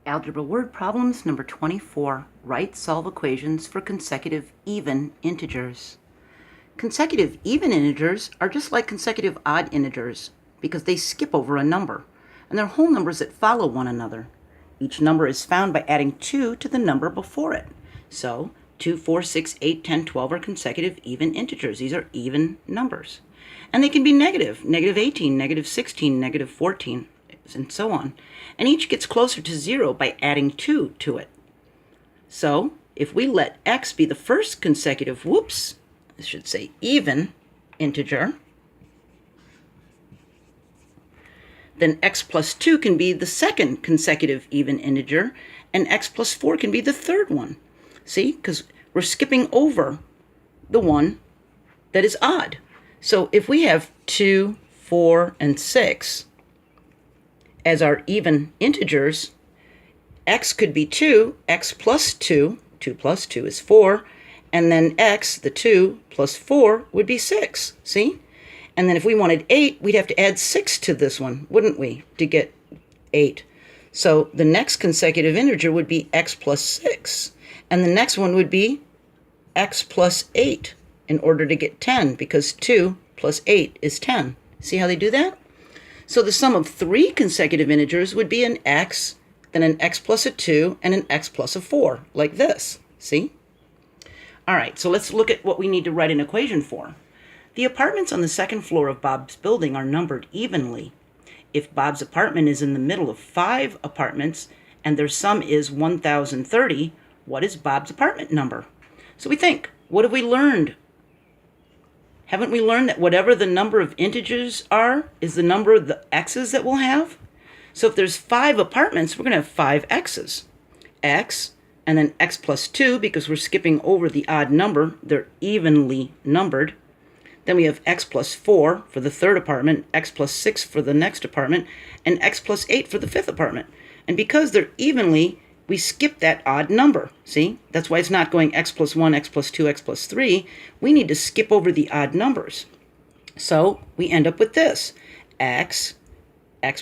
Algebra Word Problems number 24. Write, solve equations for consecutive even integers. Consecutive even integers are just like consecutive odd integers because they skip over a number, and they're whole numbers that follow one another. Each number is found by adding 2 to the number before it. So 2, 4, 6, 8, 10, 12 are consecutive even integers. These are even numbers. And they can be negative, negative 18, negative 16, negative 14, and so on. And each gets closer to 0 by adding 2 to it. So if we let x be the first consecutive, I should say even integer, then x plus 2 can be the second consecutive even integer, and x plus 4 can be the third one. See, because we're skipping over the one that is odd. So if we have 2, 4, and 6 as our even integers, x could be 2, x plus 2, 2 plus 2 is 4, and then x, the 2, plus 4 would be 6, see? And then if we wanted 8, we'd have to add 6 to this one, wouldn't we, to get 8. So the next consecutive integer would be x plus 6, and the next one would be x plus 8 in order to get 10, because 2 plus 8 is 10. See how they do that? So the sum of 3 consecutive integers would be an x, then an x plus a 2, and an x plus a 4, like this. See? All right, so let's look at what we need to write an equation for. The apartments on the second floor of Bob's building are numbered evenly. If Bob's apartment is in the middle of 5 apartments and their sum is 1,030, what is Bob's apartment number? So we think, what have we learned? Haven't we learned that whatever the number of integers are is the number of the x's that we'll have? So if there's 5 apartments, we're going to have 5 x's. X, and then x plus 2, because we're skipping over the odd number. They're evenly numbered. Then we have x plus 4 for the third apartment, x plus 6 for the next apartment, and x plus 8 for the fifth apartment. And because they're evenly, we skip that odd number. See? That's why it's not going x plus 1, x plus 2, x plus 3. We need to skip over the odd numbers. So we end up with this. X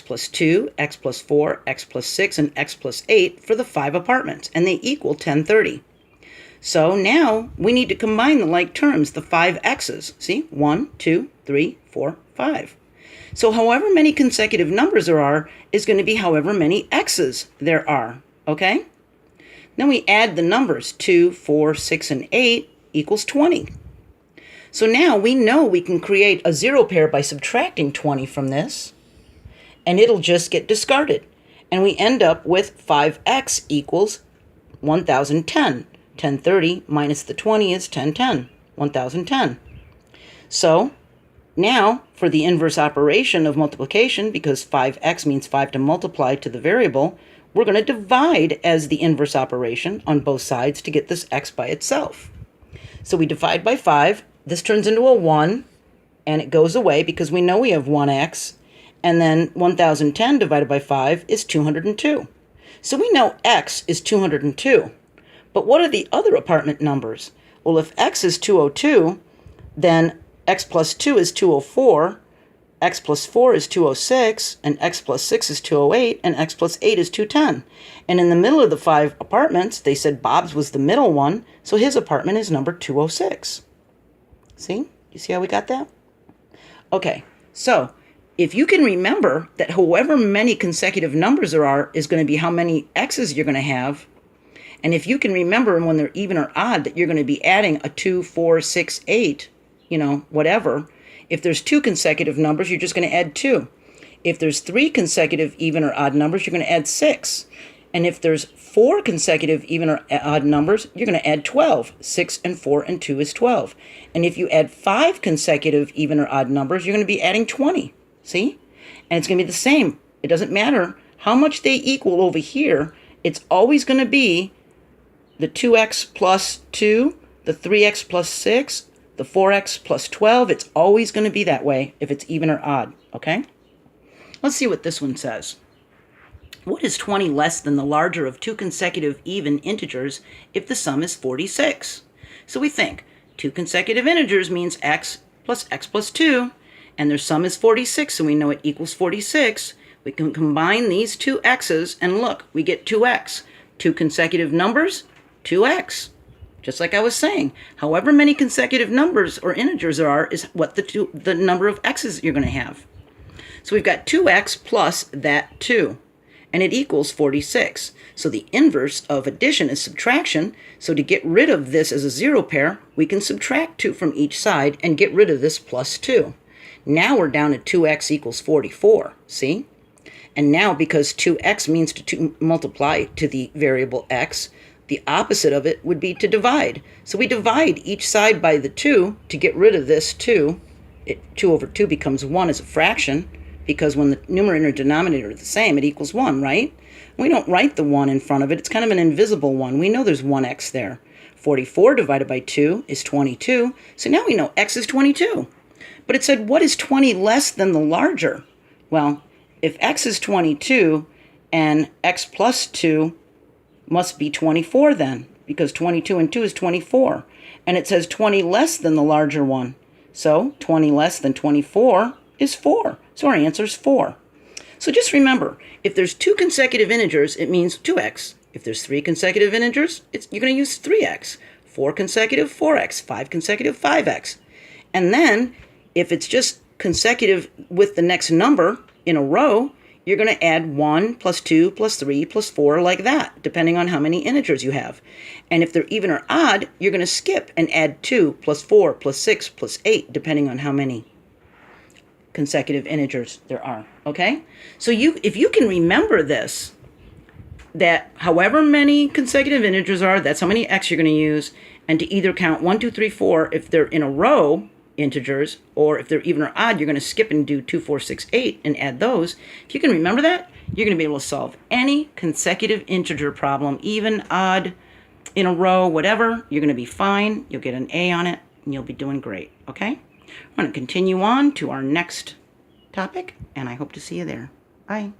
plus 2, x plus 4, x plus 6, and x plus 8 for the 5 apartments. And they equal 1030. So now we need to combine the like terms, the 5 x's. See? 1, 2, 3, 4, 5. So however many consecutive numbers there are is going to be however many x's there are. Okay? Then we add the numbers 2, 4, 6, and 8 equals 20. So now we know we can create a 0 pair by subtracting 20 from this, and it'll just get discarded. And we end up with 5x equals 1010. 1030 minus the 20 is 1010. 1010. So now for the inverse operation of multiplication, because 5x means 5 to multiply to the variable, we're going to divide as the inverse operation on both sides to get this x by itself. So we divide by 5. This turns into a 1, and it goes away because we know we have 1x. And then 1010 divided by 5 is 202. So we know x is 202. But what are the other apartment numbers? Well, if x is 202, then x plus 2 is 204, x plus 4 is 206, and x plus 6 is 208, and x plus 8 is 210. And in the middle of the 5 apartments, they said Bob's was the middle one, so his apartment is number 206. See? You see how we got that? Okay, so if you can remember that however many consecutive numbers there are is going to be how many x's you're going to have, and if you can remember when they're even or odd that you're going to be adding a 2, 4, 6, 8, whatever. If there's 2 consecutive numbers, you're just going to add 2. If there's 3 consecutive even or odd numbers, you're going to add 6. And if there's 4 consecutive even or odd numbers, you're going to add 12. 6 and 4 and 2 is 12. And if you add 5 consecutive even or odd numbers, you're going to be adding 20. See? And it's going to be the same. It doesn't matter how much they equal over here. It's always going to be the 2x plus 2, the 3x plus 6, the 4x plus 12. It's always going to be that way if it's even or odd. Okay? Let's see what this one says. What is 20 less than the larger of 2 consecutive even integers if the sum is 46? So we think 2 consecutive integers means x plus 2, and their sum is 46, so we know it equals 46. We can combine these two x's and look, we get 2x. Two consecutive numbers, 2x. Just like I was saying, however many consecutive numbers or integers there are is what the number of x's you're going to have. So we've got 2x plus that 2, and it equals 46. So the inverse of addition is subtraction. So to get rid of this as a zero pair, we can subtract 2 from each side and get rid of this plus 2. Now we're down at 2x equals 44, see? And now because 2x means to multiply to the variable x, the opposite of it would be to divide. So we divide each side by the 2 to get rid of this 2. 2 over 2 becomes 1 as a fraction, because when the numerator and denominator are the same, it equals 1, right? We don't write the 1 in front of it. It's kind of an invisible 1. We know there's 1x there. 44 divided by 2 is 22. So now we know x is 22. But it said, what is 20 less than the larger? Well, if x is 22 and x plus 2 must be 24 then, because 22 and 2 is 24. And it says 20 less than the larger one. So 20 less than 24 is 4. So our answer is 4. So just remember, if there's 2 consecutive integers, it means 2x. If there's 3 consecutive integers, you're going to use 3x. 4 consecutive, 4x. 5 consecutive, 5x. And then, if it's just consecutive with the next number in a row, you're going to add 1 plus 2 plus 3 plus 4 like that, depending on how many integers you have. And if they're even or odd, you're going to skip and add 2 plus 4 plus 6 plus 8, depending on how many consecutive integers there are, okay? So if you can remember this, that however many consecutive integers are, that's how many x you're going to use, and to either count 1, 2, 3, 4 if they're in a row integers, or if they're even or odd, you're going to skip and do 2, 4, 6, 8 and add those. If you can remember that, you're going to be able to solve any consecutive integer problem, even, odd, in a row, whatever. You're going to be fine. You'll get an A on it, and you'll be doing great, okay? I'm going to continue on to our next topic, and I hope to see you there. Bye.